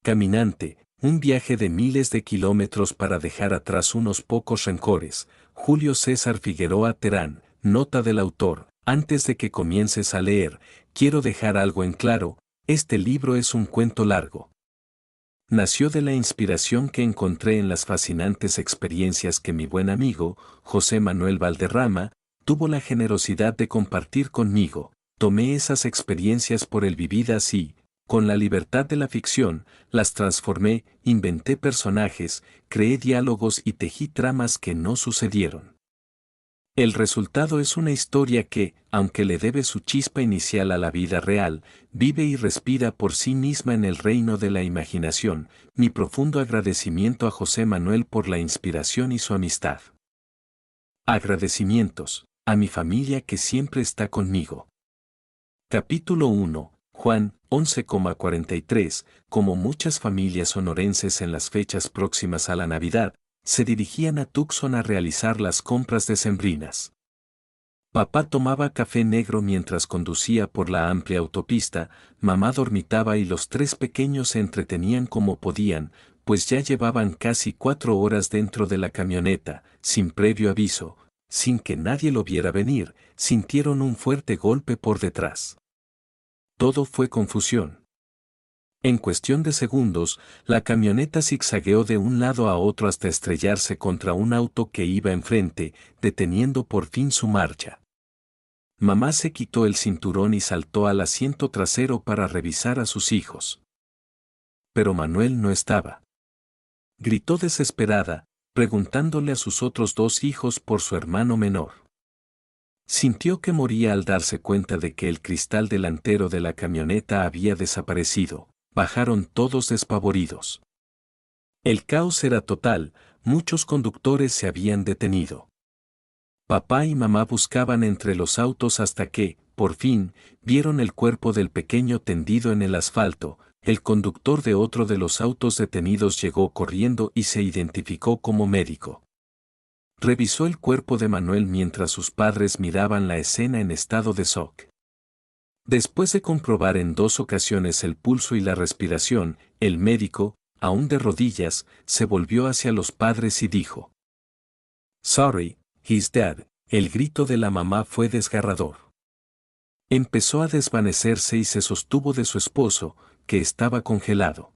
Caminante, un viaje de miles de kilómetros para dejar atrás unos pocos rencores. Julio César Figueroa Terán. Nota del autor. Antes de que comiences a leer, quiero dejar algo en claro, este libro es un cuento largo. Nació de la inspiración que encontré en las fascinantes experiencias que mi buen amigo, José Manuel Valderrama, tuvo la generosidad de compartir conmigo. Tomé esas experiencias por él vividas y, con la libertad de la ficción, las transformé, inventé personajes, creé diálogos y tejí tramas que no sucedieron. El resultado es una historia que, aunque le debe su chispa inicial a la vida real, vive y respira por sí misma en el reino de la imaginación. Mi profundo agradecimiento a José Manuel por la inspiración y su amistad. Agradecimientos a mi familia que siempre está conmigo. Capítulo 1. Juan, 11,43. Como muchas familias sonorenses en las fechas próximas a la Navidad, se dirigían a Tucson a realizar las compras decembrinas. Papá tomaba café negro mientras conducía por la amplia autopista, mamá dormitaba y los tres pequeños se entretenían como podían, pues ya llevaban casi 4 horas dentro de la camioneta, sin previo aviso, sin que nadie lo viera venir, sintieron un fuerte golpe por detrás. Todo fue confusión. En cuestión de segundos, la camioneta zigzagueó de un lado a otro hasta estrellarse contra un auto que iba enfrente, deteniendo por fin su marcha. Mamá se quitó el cinturón y saltó al asiento trasero para revisar a sus hijos. Pero Manuel no estaba. Gritó desesperada, preguntándole a sus otros 2 hijos por su hermano menor. Sintió que moría al darse cuenta de que el cristal delantero de la camioneta había desaparecido. Bajaron todos despavoridos. El caos era total, muchos conductores se habían detenido. Papá y mamá buscaban entre los autos hasta que, por fin, vieron el cuerpo del pequeño tendido en el asfalto. El conductor de otro de los autos detenidos llegó corriendo y se identificó como médico. Revisó el cuerpo de Manuel mientras sus padres miraban la escena en estado de shock. Después de comprobar en 2 ocasiones el pulso y la respiración, el médico, aún de rodillas, se volvió hacia los padres y dijo: "Sorry, he's dead". El grito de la mamá fue desgarrador. Empezó a desvanecerse y se sostuvo de su esposo, que estaba congelado.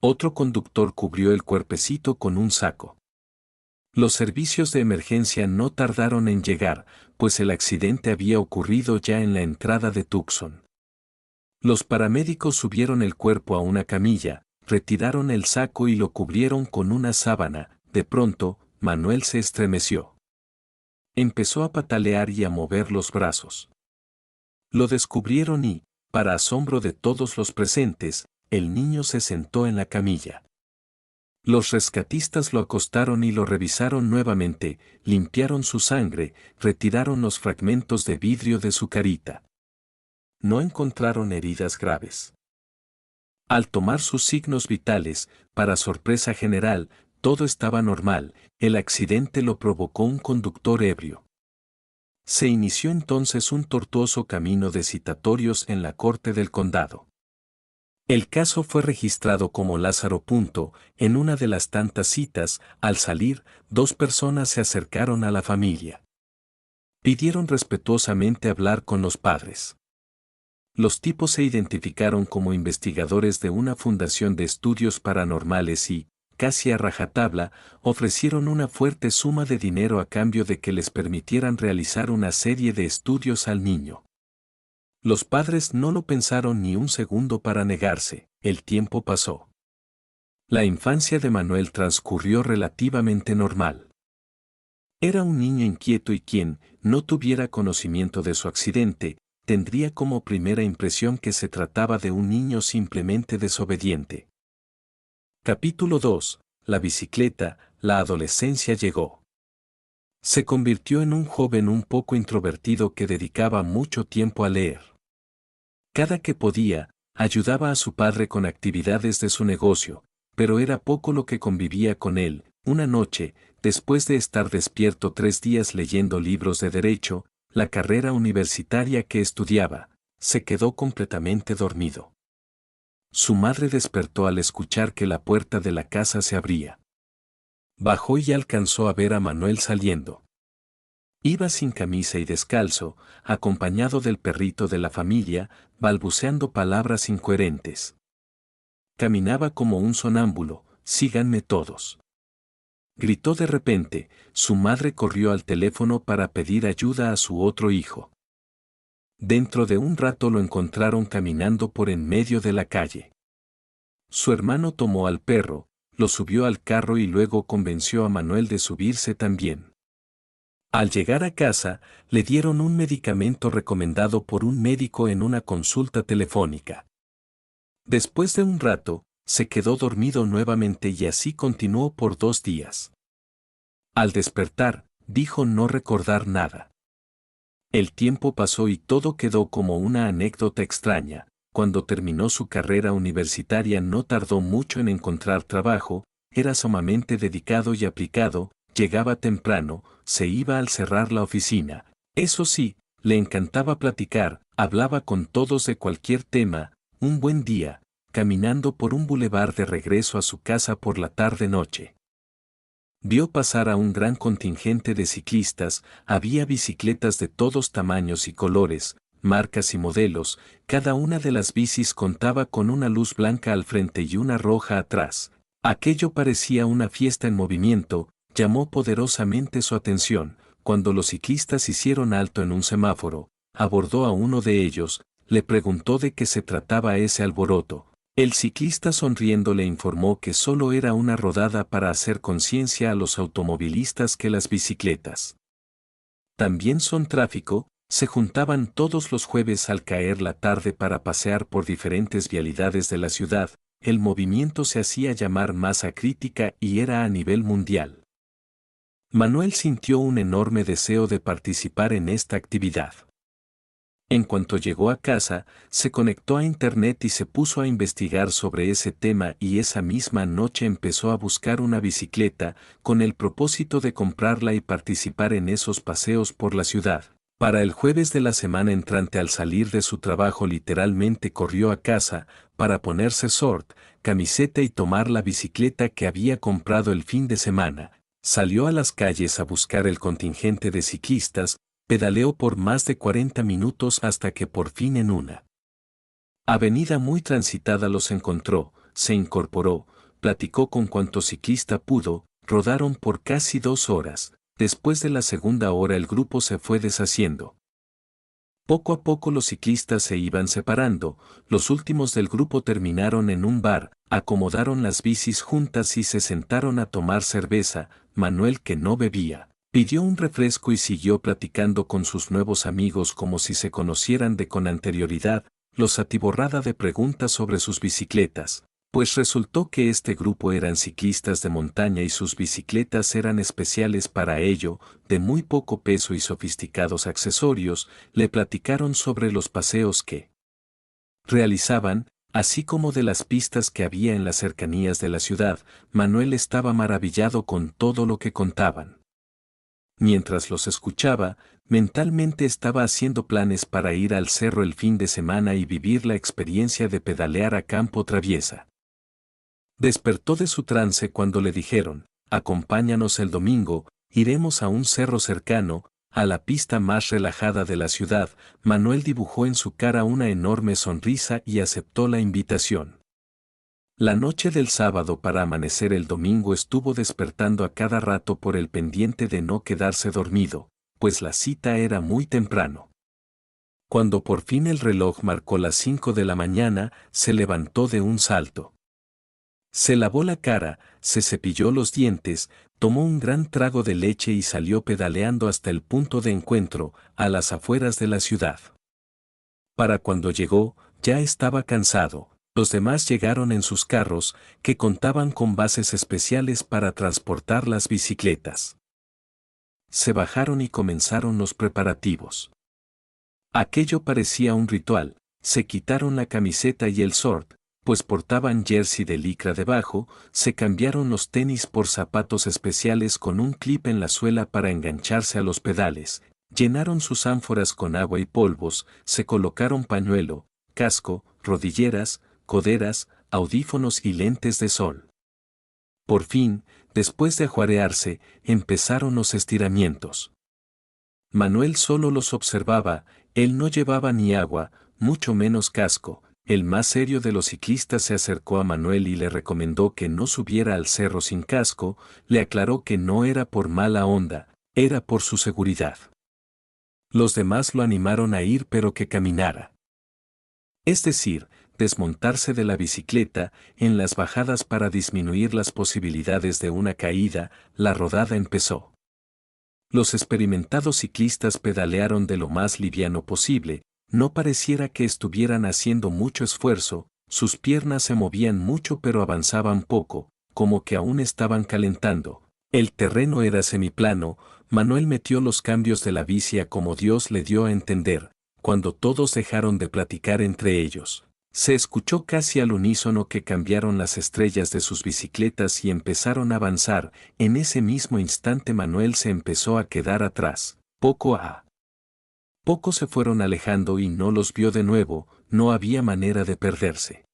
Otro conductor cubrió el cuerpecito con un saco. Los servicios de emergencia no tardaron en llegar, pues el accidente había ocurrido ya en la entrada de Tucson. Los paramédicos subieron el cuerpo a una camilla, retiraron el saco y lo cubrieron con una sábana. De pronto, Manuel se estremeció. Empezó a patalear y a mover los brazos. Lo descubrieron y, para asombro de todos los presentes, el niño se sentó en la camilla. Los rescatistas lo acostaron y lo revisaron nuevamente, limpiaron su sangre, retiraron los fragmentos de vidrio de su carita. No encontraron heridas graves. Al tomar sus signos vitales, para sorpresa general, todo estaba normal. El accidente lo provocó un conductor ebrio. Se inició entonces un tortuoso camino de citatorios en la corte del condado. El caso fue registrado como Lázaro. En una de las tantas citas, al salir, 2 personas se acercaron a la familia. Pidieron respetuosamente hablar con los padres. Los tipos se identificaron como investigadores de una fundación de estudios paranormales y, casi a rajatabla, ofrecieron una fuerte suma de dinero a cambio de que les permitieran realizar una serie de estudios al niño. Los padres no lo pensaron ni un segundo para negarse. El tiempo pasó. La infancia de Manuel transcurrió relativamente normal. Era un niño inquieto y quien no tuviera conocimiento de su accidente, tendría como primera impresión que se trataba de un niño simplemente desobediente. Capítulo 2. La bicicleta. La adolescencia llegó. Se convirtió en un joven un poco introvertido que dedicaba mucho tiempo a leer. Cada que podía, ayudaba a su padre con actividades de su negocio, pero era poco lo que convivía con él. Una noche, después de estar despierto 3 días leyendo libros de derecho, la carrera universitaria que estudiaba, se quedó completamente dormido. Su madre despertó al escuchar que la puerta de la casa se abría. Bajó y alcanzó a ver a Manuel saliendo. Iba sin camisa y descalzo, acompañado del perrito de la familia, balbuceando palabras incoherentes. Caminaba como un sonámbulo, síganme todos. Gritó de repente, su madre corrió al teléfono para pedir ayuda a su otro hijo. Dentro de un rato lo encontraron caminando por en medio de la calle. Su hermano tomó al perro, lo subió al carro y luego convenció a Manuel de subirse también. Al llegar a casa, le dieron un medicamento recomendado por un médico en una consulta telefónica. Después de un rato, se quedó dormido nuevamente y así continuó por 2 días. Al despertar, dijo no recordar nada. El tiempo pasó y todo quedó como una anécdota extraña. Cuando terminó su carrera universitaria no tardó mucho en encontrar trabajo, era sumamente dedicado y aplicado, llegaba temprano, se iba al cerrar la oficina. Eso sí, le encantaba platicar, hablaba con todos de cualquier tema. Un buen día, caminando por un bulevar de regreso a su casa por la tarde-noche, vio pasar a un gran contingente de ciclistas, había bicicletas de todos tamaños y colores, marcas y modelos, cada una de las bicis contaba con una luz blanca al frente y una roja atrás. Aquello parecía una fiesta en movimiento, llamó poderosamente su atención. Cuando los ciclistas hicieron alto en un semáforo, abordó a uno de ellos, le preguntó de qué se trataba ese alboroto. El ciclista sonriendo le informó que solo era una rodada para hacer conciencia a los automovilistas que las bicicletas también son tráfico. Se juntaban todos los jueves al caer la tarde para pasear por diferentes vialidades de la ciudad. El movimiento se hacía llamar masa crítica y era a nivel mundial. Manuel sintió un enorme deseo de participar en esta actividad. En cuanto llegó a casa, se conectó a internet y se puso a investigar sobre ese tema y esa misma noche empezó a buscar una bicicleta, con el propósito de comprarla y participar en esos paseos por la ciudad. Para el jueves de la semana entrante al salir de su trabajo literalmente corrió a casa, para ponerse short, camiseta y tomar la bicicleta que había comprado el fin de semana. Salió a las calles a buscar el contingente de ciclistas, pedaleó por más de 40 minutos hasta que por fin en una avenida muy transitada los encontró, se incorporó, platicó con cuanto ciclista pudo, rodaron por casi 2 horas, después de la segunda hora el grupo se fue deshaciendo. Poco a poco los ciclistas se iban separando, los últimos del grupo terminaron en un bar, acomodaron las bicis juntas y se sentaron a tomar cerveza. Manuel, que no bebía, pidió un refresco y siguió platicando con sus nuevos amigos como si se conocieran de con anterioridad, los atiborrada de preguntas sobre sus bicicletas, pues resultó que este grupo eran ciclistas de montaña y sus bicicletas eran especiales para ello, de muy poco peso y sofisticados accesorios. Le platicaron sobre los paseos que realizaban, así como de las pistas que había en las cercanías de la ciudad. Manuel estaba maravillado con todo lo que contaban. Mientras los escuchaba, mentalmente estaba haciendo planes para ir al cerro el fin de semana y vivir la experiencia de pedalear a campo traviesa. Despertó de su trance cuando le dijeron, acompáñanos el domingo, iremos a un cerro cercano, a la pista más relajada de la ciudad. Manuel dibujó en su cara una enorme sonrisa y aceptó la invitación. La noche del sábado para amanecer el domingo estuvo despertando a cada rato por el pendiente de no quedarse dormido, pues la cita era muy temprano. Cuando por fin el reloj marcó las 5 de la mañana, se levantó de un salto. Se lavó la cara, se cepilló los dientes, tomó un gran trago de leche y salió pedaleando hasta el punto de encuentro, a las afueras de la ciudad. Para cuando llegó, ya estaba cansado. Los demás llegaron en sus carros, que contaban con bases especiales para transportar las bicicletas. Se bajaron y comenzaron los preparativos. Aquello parecía un ritual. Se quitaron la camiseta y el short, pues portaban jersey de licra debajo, se cambiaron los tenis por zapatos especiales con un clip en la suela para engancharse a los pedales, llenaron sus ánforas con agua y polvos, se colocaron pañuelo, casco, rodilleras, coderas, audífonos y lentes de sol. Por fin, después de ajuarearse, empezaron los estiramientos. Manuel solo los observaba, él no llevaba ni agua, mucho menos casco. El más serio de los ciclistas se acercó a Manuel y le recomendó que no subiera al cerro sin casco, le aclaró que no era por mala onda, era por su seguridad. Los demás lo animaron a ir pero que caminara. Es decir, desmontarse de la bicicleta en las bajadas para disminuir las posibilidades de una caída. La rodada empezó. Los experimentados ciclistas pedalearon de lo más liviano posible, no pareciera que estuvieran haciendo mucho esfuerzo, sus piernas se movían mucho pero avanzaban poco, como que aún estaban calentando. El terreno era semiplano. Manuel metió los cambios de la bici a como Dios le dio a entender. Cuando todos dejaron de platicar entre ellos, se escuchó casi al unísono que cambiaron las estrellas de sus bicicletas y empezaron a avanzar. En ese mismo instante Manuel se empezó a quedar atrás. Poco a poco se fueron alejando y no los vio de nuevo, no había manera de perderse.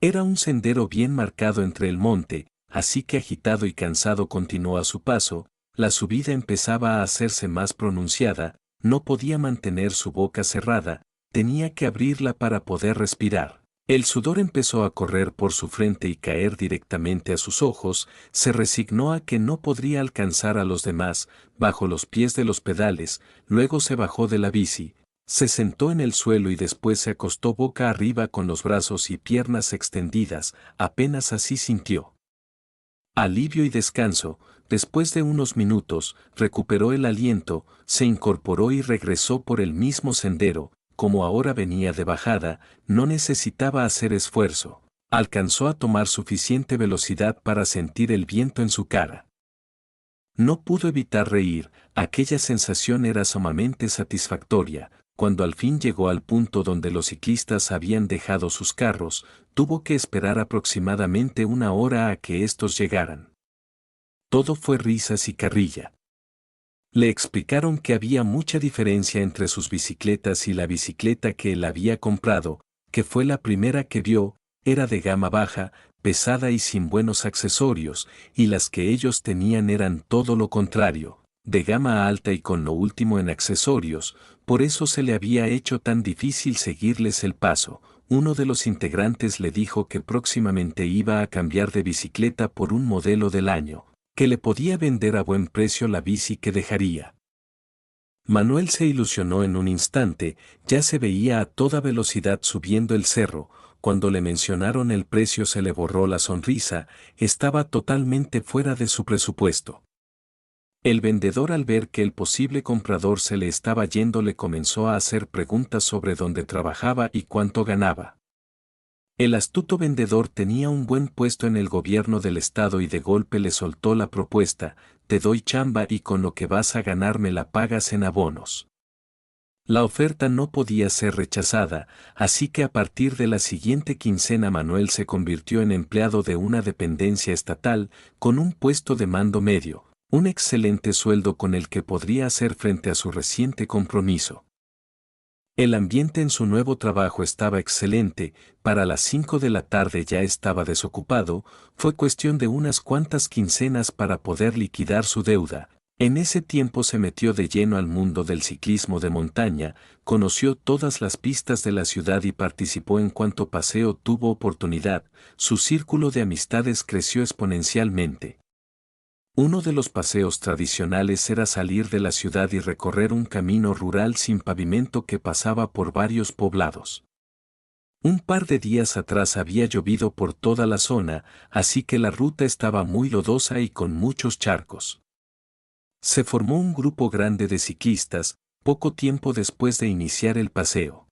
Era un sendero bien marcado entre el monte, así que agitado y cansado continuó a su paso. La subida empezaba a hacerse más pronunciada, no podía mantener su boca cerrada, tenía que abrirla para poder respirar. El sudor empezó a correr por su frente y caer directamente a sus ojos. Se resignó a que no podría alcanzar a los demás, bajo los pies de los pedales. Luego se bajó de la bici, se sentó en el suelo y después se acostó boca arriba con los brazos y piernas extendidas. Apenas así sintió alivio y descanso. Después de unos minutos, recuperó el aliento, se incorporó y regresó por el mismo sendero. Como ahora venía de bajada, no necesitaba hacer esfuerzo. Alcanzó a tomar suficiente velocidad para sentir el viento en su cara. No pudo evitar reír, aquella sensación era sumamente satisfactoria. Cuando al fin llegó al punto donde los ciclistas habían dejado sus carros, tuvo que esperar aproximadamente una hora a que estos llegaran. Todo fue risas y carrilla. Le explicaron que había mucha diferencia entre sus bicicletas y la bicicleta que él había comprado, que fue la primera que vio, era de gama baja, pesada y sin buenos accesorios, y las que ellos tenían eran todo lo contrario, de gama alta y con lo último en accesorios. Por eso se le había hecho tan difícil seguirles el paso. Uno de los integrantes le dijo que próximamente iba a cambiar de bicicleta por un modelo del año, que le podía vender a buen precio la bici que dejaría. Manuel se ilusionó en un instante, ya se veía a toda velocidad subiendo el cerro. Cuando le mencionaron el precio se le borró la sonrisa, estaba totalmente fuera de su presupuesto. El vendedor, al ver que el posible comprador se le estaba yendo, le comenzó a hacer preguntas sobre dónde trabajaba y cuánto ganaba. El astuto vendedor tenía un buen puesto en el gobierno del estado y de golpe le soltó la propuesta: te doy chamba y con lo que vas a ganar me la pagas en abonos. La oferta no podía ser rechazada, así que a partir de la siguiente quincena Manuel se convirtió en empleado de una dependencia estatal, con un puesto de mando medio, un excelente sueldo con el que podría hacer frente a su reciente compromiso. El ambiente en su nuevo trabajo estaba excelente. Para las 5 de la tarde ya estaba desocupado, fue cuestión de unas cuantas quincenas para poder liquidar su deuda. En ese tiempo se metió de lleno al mundo del ciclismo de montaña, conoció todas las pistas de la ciudad y participó en cuanto paseo tuvo oportunidad. Su círculo de amistades creció exponencialmente. Uno de los paseos tradicionales era salir de la ciudad y recorrer un camino rural sin pavimento que pasaba por varios poblados. Un par de días atrás había llovido por toda la zona, así que la ruta estaba muy lodosa y con muchos charcos. Se formó un grupo grande de ciclistas, poco tiempo después de iniciar el paseo.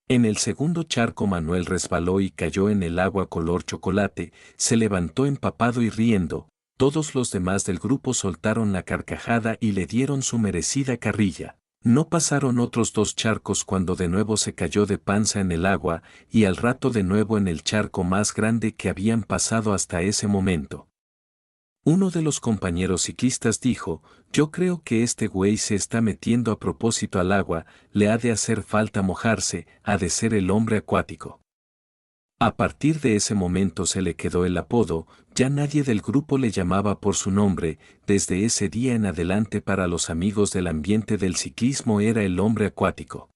En el segundo charco Manuel resbaló y cayó en el agua color chocolate, se levantó empapado y riendo. Todos los demás del grupo soltaron la carcajada y le dieron su merecida carrilla. No pasaron otros 2 charcos cuando de nuevo se cayó de panza en el agua, y al rato de nuevo en el charco más grande que habían pasado hasta ese momento. Uno de los compañeros ciclistas dijo: yo creo que este güey se está metiendo a propósito al agua, le ha de hacer falta mojarse, ha de ser el hombre acuático. A partir de ese momento se le quedó el apodo, ya nadie del grupo le llamaba por su nombre, desde ese día en adelante para los amigos del ambiente del ciclismo era el hombre acuático.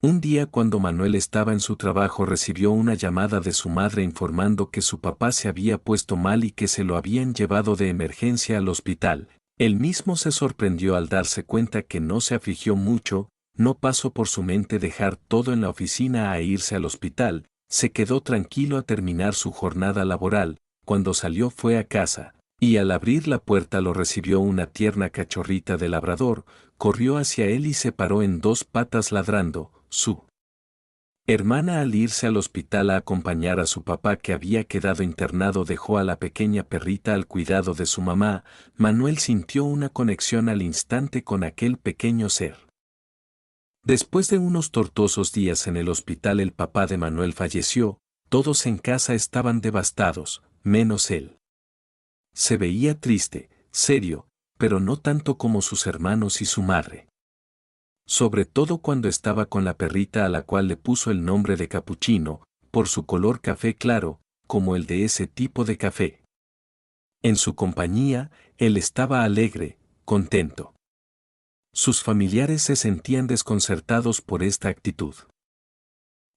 Un día cuando Manuel estaba en su trabajo recibió una llamada de su madre informando que su papá se había puesto mal y que se lo habían llevado de emergencia al hospital. Él mismo se sorprendió al darse cuenta que no se afligió mucho, no pasó por su mente dejar todo en la oficina a irse al hospital, se quedó tranquilo a terminar su jornada laboral, cuando salió fue a casa, y al abrir la puerta lo recibió una tierna cachorrita de labrador, corrió hacia él y se paró en dos patas ladrando. Su hermana al irse al hospital a acompañar a su papá que había quedado internado dejó a la pequeña perrita al cuidado de su mamá. Manuel sintió una conexión al instante con aquel pequeño ser. Después de unos tortuosos días en el hospital el papá de Manuel falleció, todos en casa estaban devastados, menos él. Se veía triste, serio, pero no tanto como sus hermanos y su madre. Sobre todo cuando estaba con la perrita a la cual le puso el nombre de Capuchino, por su color café claro, como el de ese tipo de café. En su compañía, él estaba alegre, contento. Sus familiares se sentían desconcertados por esta actitud.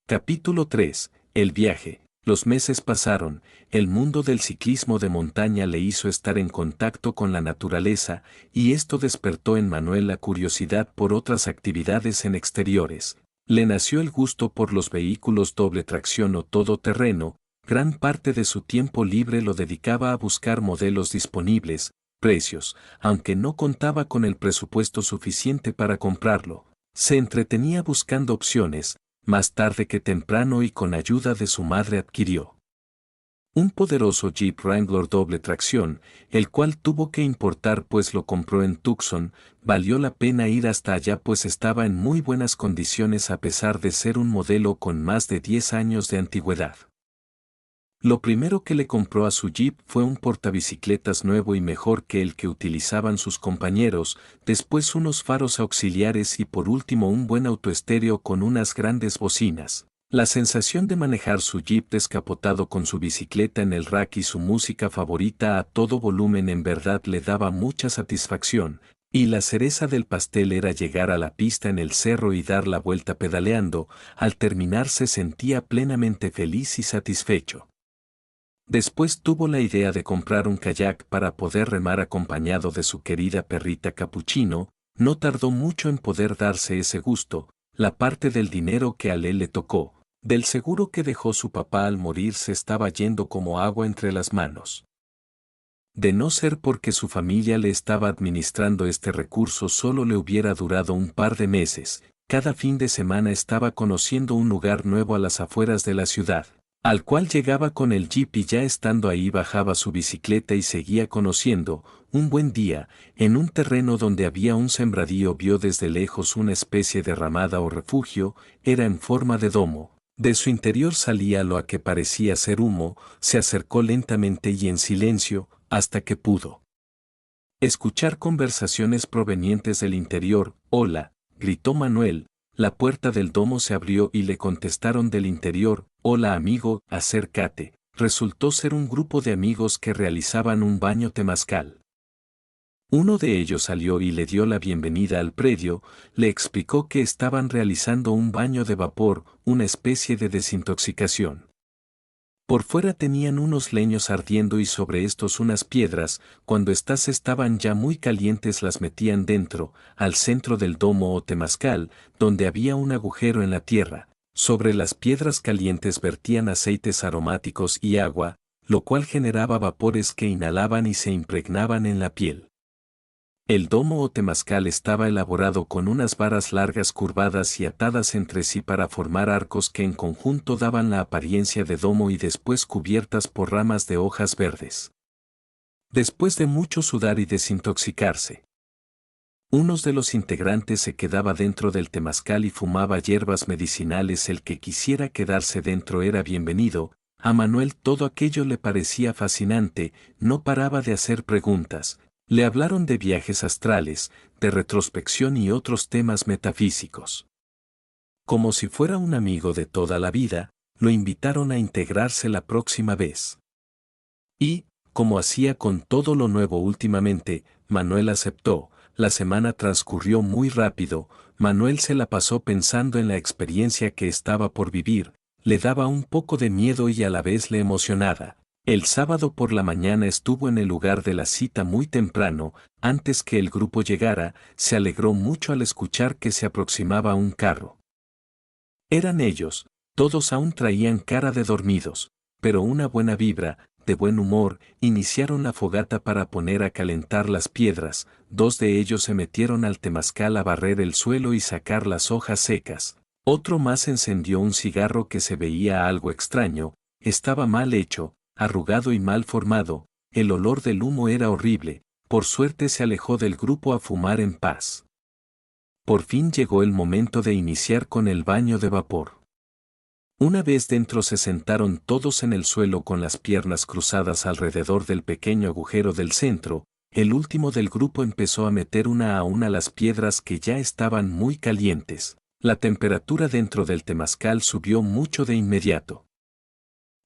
Capítulo 3. El viaje. Los meses pasaron, el mundo del ciclismo de montaña le hizo estar en contacto con la naturaleza, y esto despertó en Manuel la curiosidad por otras actividades en exteriores. Le nació el gusto por los vehículos doble tracción o todoterreno, gran parte de su tiempo libre lo dedicaba a buscar modelos disponibles, precios, aunque no contaba con el presupuesto suficiente para comprarlo. Se entretenía buscando opciones, más tarde que temprano y con ayuda de su madre adquirió un poderoso Jeep Wrangler doble tracción, el cual tuvo que importar pues lo compró en Tucson. Valió la pena ir hasta allá pues estaba en muy buenas condiciones a pesar de ser un modelo con más de 10 años de antigüedad. Lo primero que le compró a su Jeep fue un portabicicletas nuevo y mejor que el que utilizaban sus compañeros, después unos faros auxiliares y por último un buen autoestéreo con unas grandes bocinas. La sensación de manejar su Jeep descapotado con su bicicleta en el rack y su música favorita a todo volumen en verdad le daba mucha satisfacción, y la cereza del pastel era llegar a la pista en el cerro y dar la vuelta pedaleando. Al terminar se sentía plenamente feliz y satisfecho. Después tuvo la idea de comprar un kayak para poder remar acompañado de su querida perrita Capuchino. No tardó mucho en poder darse ese gusto. La parte del dinero que a él le tocó, del seguro que dejó su papá al morir se estaba yendo como agua entre las manos. De no ser porque su familia le estaba administrando este recurso solo le hubiera durado un par de meses. Cada fin de semana estaba conociendo un lugar nuevo a las afueras de la ciudad, al cual llegaba con el jeep y ya estando ahí bajaba su bicicleta y seguía conociendo. Un buen día, en un terreno donde había un sembradío vio desde lejos una especie de ramada o refugio, era en forma de domo. De su interior salía lo a que parecía ser humo, se acercó lentamente y en silencio, hasta que pudo escuchar conversaciones provenientes del interior. «Hola», gritó Manuel. La puerta del domo se abrió y le contestaron del interior: «Hola amigo, acércate». Resultó ser un grupo de amigos que realizaban un baño temazcal. Uno de ellos salió y le dio la bienvenida al predio, le explicó que estaban realizando un baño de vapor, una especie de desintoxicación. Por fuera tenían unos leños ardiendo y sobre estos unas piedras. Cuando éstas estaban ya muy calientes las metían dentro, al centro del domo o temazcal, donde había un agujero en la tierra. Sobre las piedras calientes vertían aceites aromáticos y agua, lo cual generaba vapores que inhalaban y se impregnaban en la piel. El domo o temazcal estaba elaborado con unas varas largas curvadas y atadas entre sí para formar arcos que en conjunto daban la apariencia de domo y después cubiertas por ramas de hojas verdes. Después de mucho sudar y desintoxicarse, uno de los integrantes se quedaba dentro del temazcal y fumaba hierbas medicinales. El que quisiera quedarse dentro era bienvenido. A Manuel todo aquello le parecía fascinante, no paraba de hacer preguntas. Le hablaron de viajes astrales, de retrospección y otros temas metafísicos. Como si fuera un amigo de toda la vida, lo invitaron a integrarse la próxima vez. Y, como hacía con todo lo nuevo últimamente, Manuel aceptó. La semana transcurrió muy rápido. Manuel se la pasó pensando en la experiencia que estaba por vivir, le daba un poco de miedo y a la vez le emocionaba. El sábado por la mañana estuvo en el lugar de la cita muy temprano, antes que el grupo llegara, se alegró mucho al escuchar que se aproximaba un carro. Eran ellos, todos aún traían cara de dormidos, pero una buena vibra, de buen humor, iniciaron la fogata para poner a calentar las piedras. Dos de ellos se metieron al temazcal a barrer el suelo y sacar las hojas secas. Otro más encendió un cigarro que se veía algo extraño, estaba mal hecho, arrugado y mal formado, el olor del humo era horrible, por suerte se alejó del grupo a fumar en paz. Por fin llegó el momento de iniciar con el baño de vapor. Una vez dentro se sentaron todos en el suelo con las piernas cruzadas alrededor del pequeño agujero del centro. El último del grupo empezó a meter una a una las piedras que ya estaban muy calientes. La temperatura dentro del temazcal subió mucho de inmediato.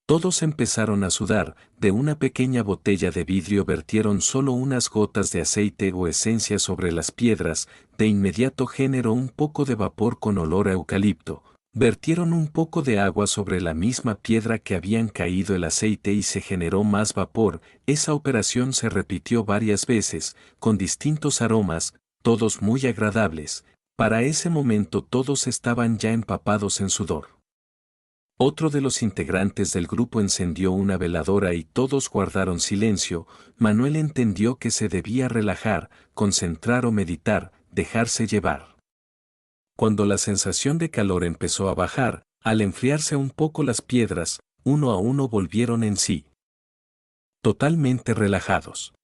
Todos empezaron a sudar. De una pequeña botella de vidrio vertieron solo unas gotas de aceite o esencia sobre las piedras. De inmediato generó un poco de vapor con olor a eucalipto. Vertieron un poco de agua sobre la misma piedra que habían caído el aceite y se generó más vapor. Esa operación se repitió varias veces, con distintos aromas, todos muy agradables. Para ese momento todos estaban ya empapados en sudor. Otro de los integrantes del grupo encendió una veladora y todos guardaron silencio. Manuel entendió que se debía relajar, concentrar o meditar, dejarse llevar. Cuando la sensación de calor empezó a bajar, al enfriarse un poco las piedras, uno a uno volvieron en sí. Totalmente relajados.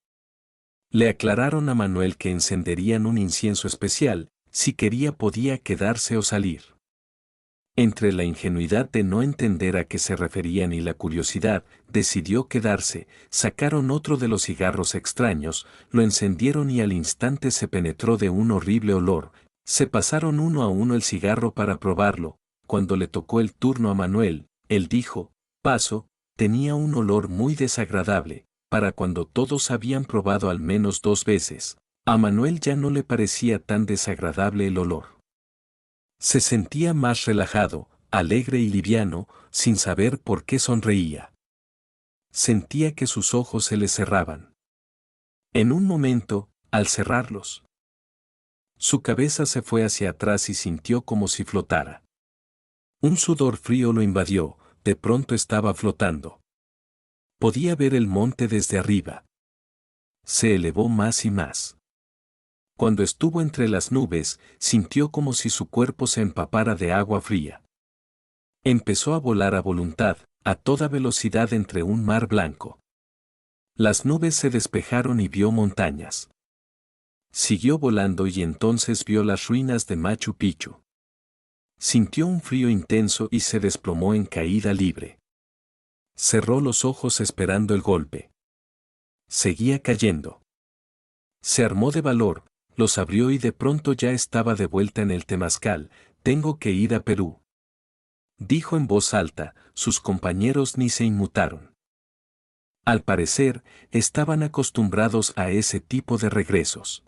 Le aclararon a Manuel que encenderían un incienso especial, si quería podía quedarse o salir. Entre la ingenuidad de no entender a qué se referían y la curiosidad, decidió quedarse. Sacaron otro de los cigarros extraños, lo encendieron y al instante se penetró de un horrible olor. Se pasaron uno a uno el cigarro para probarlo. Cuando le tocó el turno a Manuel, él dijo, paso, tenía un olor muy desagradable. Para cuando todos habían probado al menos 2 veces, a Manuel ya no le parecía tan desagradable el olor. Se sentía más relajado, alegre y liviano, sin saber por qué sonreía. Sentía que sus ojos se le cerraban. En un momento, al cerrarlos, su cabeza se fue hacia atrás y sintió como si flotara. Un sudor frío lo invadió, de pronto estaba flotando. Podía ver el monte desde arriba. Se elevó más y más. Cuando estuvo entre las nubes, sintió como si su cuerpo se empapara de agua fría. Empezó a volar a voluntad, a toda velocidad entre un mar blanco. Las nubes se despejaron y vio montañas. Siguió volando y entonces vio las ruinas de Machu Picchu. Sintió un frío intenso y se desplomó en caída libre. Cerró los ojos esperando el golpe. Seguía cayendo. Se armó de valor, los abrió y de pronto ya estaba de vuelta en el temazcal. Tengo que ir a Perú. Dijo en voz alta, sus compañeros ni se inmutaron. Al parecer, estaban acostumbrados a ese tipo de regresos.